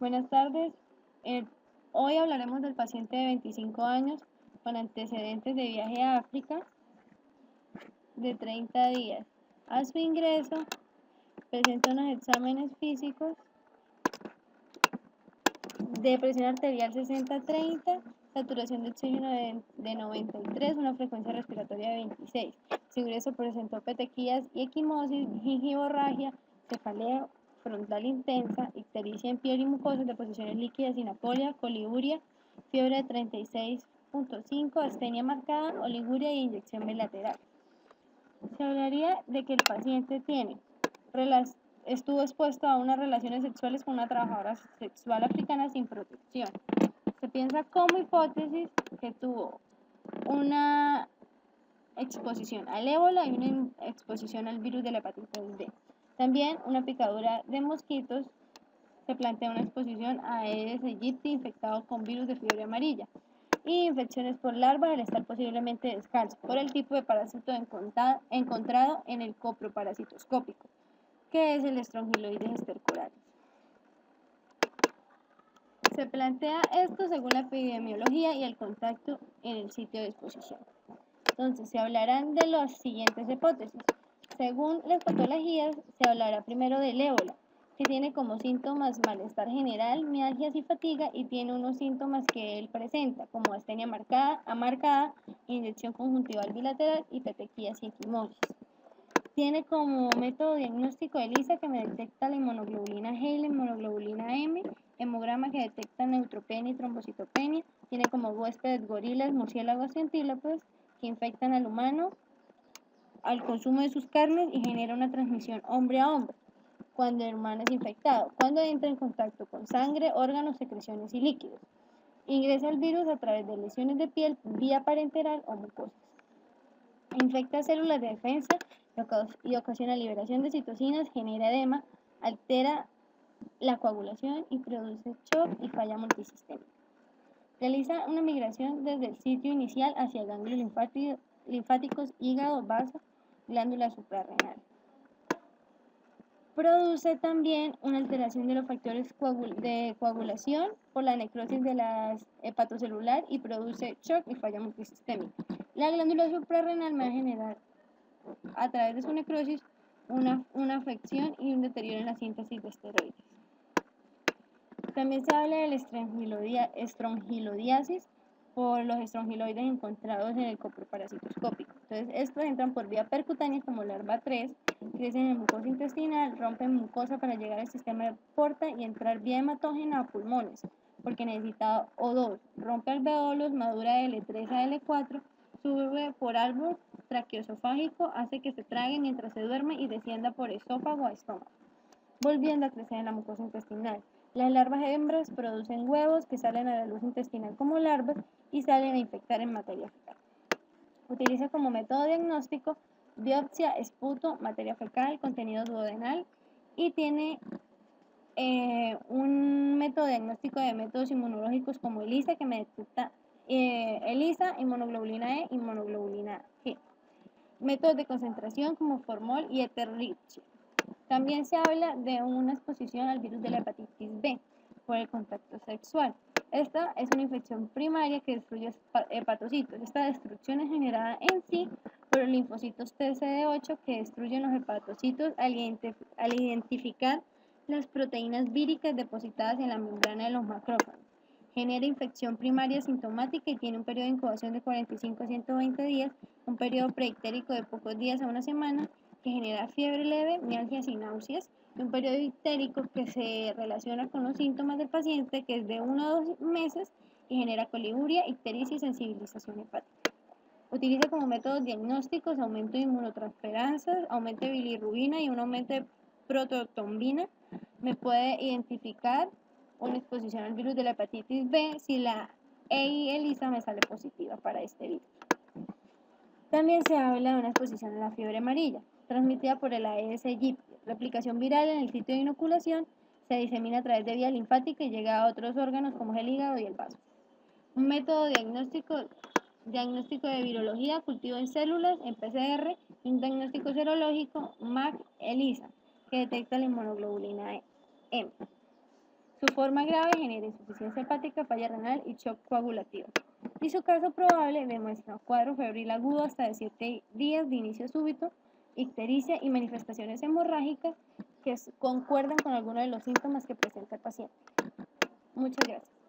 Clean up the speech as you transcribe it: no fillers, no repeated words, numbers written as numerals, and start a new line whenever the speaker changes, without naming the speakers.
Buenas tardes. Eh, Hoy hablaremos del paciente de 25 años con antecedentes de viaje a África de 30 días. A su ingreso presenta unos exámenes físicos de presión arterial 60-30, saturación de oxígeno de 93, una frecuencia respiratoria de 26. Su ingreso presentó petequías y equimosis, gingivorragia, cefalea frontal intensa, ictericia en piel y mucosas, deposiciones líquidas sin apolia, coliuria, fiebre de 36.5, astenia marcada, oliguria y inyección bilateral. Se hablaría de que el paciente estuvo expuesto a unas relaciones sexuales con una trabajadora sexual africana sin protección. Se piensa como hipótesis que tuvo una exposición al ébola y una exposición al virus de la hepatitis B. También una picadura de mosquitos. Se plantea una exposición a Aedes aegypti infectado con virus de fiebre amarilla y infecciones por larvas al estar posiblemente descalzo por el tipo de parásito encontrado en el coproparasitoscópico, que es el Strongyloides stercoralis. Se plantea esto según la epidemiología y el contacto en el sitio de exposición. Entonces, se hablarán de las siguientes hipótesis. Según las patologías, se hablará primero del ébola, que tiene como síntomas malestar general, mialgias y fatiga, y tiene unos síntomas que él presenta, como astenia marcada, inyección conjuntival bilateral y petequías y equimosis. Tiene como método diagnóstico ELISA, que me detecta la inmunoglobulina G y la inmunoglobulina M, hemograma que detecta neutropenia y trombocitopenia. Tiene como huéspedes gorilas, murciélagos y antílopes que infectan al humano al consumo de sus carnes y genera una transmisión hombre a hombre cuando el humano es infectado, cuando entra en contacto con sangre, órganos, secreciones y líquidos. Ingresa el virus a través de lesiones de piel, vía parenteral o mucosas. Infecta células de defensa y ocasiona liberación de citocinas, genera edema, altera la coagulación y produce shock y falla multisistémica. Realiza una migración desde el sitio inicial hacia ganglios linfáticos, hígado, vaso, glándula suprarrenal. Produce también una alteración de los factores de coagulación por la necrosis de la hepatocelular y produce shock y falla multisistémica. La glándula suprarrenal va a generar a través de su necrosis una afección y un deterioro en la síntesis de esteroides. También se habla de la estrongilodiasis por los estrongiloides encontrados en el coproparasitoscópico. Entonces, estos entran por vía percutánea como larva 3, crecen en mucosa intestinal, rompen mucosa para llegar al sistema de porta y entrar vía hematógena a pulmones, porque necesita O2, rompe alveolos, madura de L3 a L4, sube por árbol traqueoesofágico, hace que se trague mientras se duerme y descienda por esófago a estómago, volviendo a crecer en la mucosa intestinal. Las larvas hembras producen huevos que salen a la luz intestinal como larvas y salen a infectar en materia fecal. Utiliza como método diagnóstico biopsia, esputo, materia fecal, contenido duodenal y tiene un método diagnóstico de métodos inmunológicos como ELISA, que me detecta ELISA, inmunoglobulina E, inmunoglobulina G. Métodos de concentración como formol y Eterlichia. También se habla de una exposición al virus de la hepatitis B por el contacto sexual. Esta es una infección primaria que destruye hepatocitos. Esta destrucción es generada en sí por los linfocitos TCD8 que destruyen los hepatocitos al identificar las proteínas víricas depositadas en la membrana de los macrófagos. Genera infección primaria sintomática y tiene un periodo de incubación de 45 a 120 días, un periodo preictérico de pocos días a una semana, que genera fiebre leve, mialgias y náuseas, y un periodo ictérico que se relaciona con los síntomas del paciente, que es de 1 a 2 meses, y genera coliuria, ictericia y sensibilización hepática. Utiliza como métodos diagnósticos aumento de inmunotransferansas, aumento de bilirrubina y un aumento de prototombina. Me puede identificar una exposición al virus de la hepatitis B si la ELISA me sale positiva para este virus. También se habla de una exposición a la fiebre amarilla, transmitida por el Aedes aegypti. Replicación viral en el sitio de inoculación, se disemina a través de vía linfática y llega a otros órganos como el hígado y el vaso. Un método diagnóstico de virología, cultivo en células, en PCR, y un diagnóstico serológico, MAC-ELISA, que detecta la inmunoglobulina M. Su forma grave genera insuficiencia hepática, falla renal y shock coagulativo. Y su caso probable demuestra cuadro febril agudo hasta de 7 días de inicio súbito, ictericia y manifestaciones hemorrágicas que concuerdan con algunos de los síntomas que presenta el paciente. Muchas gracias.